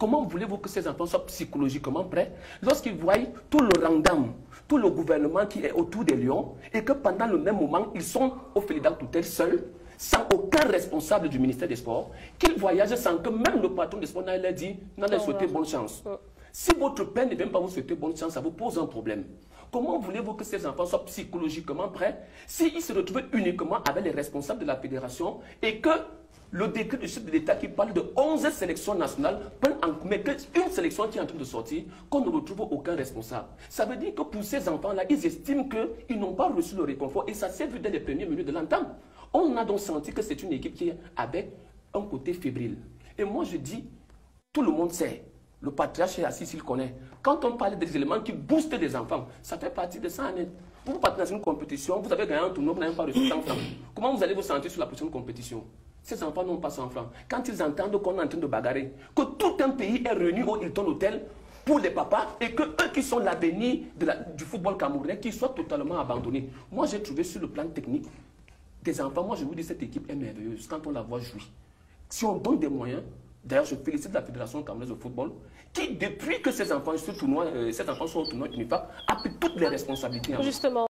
Comment voulez-vous que ces enfants soient psychologiquement prêts lorsqu'ils voient tout le random, tout le gouvernement qui est autour des Lions et que pendant le même moment, ils sont au Félidal Toutel seuls, sans aucun responsable du ministère des Sports, qu'ils voyagent sans que même le patron des Sports n'ait dit, n'allait souhaiter bonne chance. Si votre père ne vient pas vous souhaiter bonne chance, ça vous pose un problème. Comment voulez-vous que ces enfants soient psychologiquement prêts s'ils se retrouvent uniquement avec les responsables de la fédération et que le décret du chef de l'État qui parle de 11 sélections nationales, mais qu'une sélection qui est en train de sortir, qu'on ne retrouve aucun responsable. Ça veut dire que pour ces enfants-là, ils estiment qu'ils n'ont pas reçu le réconfort et ça s'est vu dès les premières minutes de l'entente. On a donc senti que c'est une équipe qui est avec un côté fébrile. Et moi je dis, tout le monde sait, le patriarche est assis s'il connaît. Quand on parle des éléments qui boostent les enfants, ça fait partie de ça. Vous partez dans une compétition, vous avez gagné un tournoi, vous n'avez pas reçu 100 francs. Comment vous allez vous sentir sur la prochaine compétition? Ces enfants n'ont pas 100 francs. Quand ils entendent qu'on est en train de bagarrer, que tout un pays est réuni au Hilton Hotel pour les papas et que eux qui sont l'avenir du football camerounais, qui soient totalement abandonnés. Moi, j'ai trouvé sur le plan technique des enfants, moi je vous dis, cette équipe est merveilleuse quand on la voit jouer. Si on donne des moyens, d'ailleurs je félicite la Fédération camerounaise de football, qui depuis que ces enfants sont au tournoi UNIFAP, a pris toutes les responsabilités. Justement.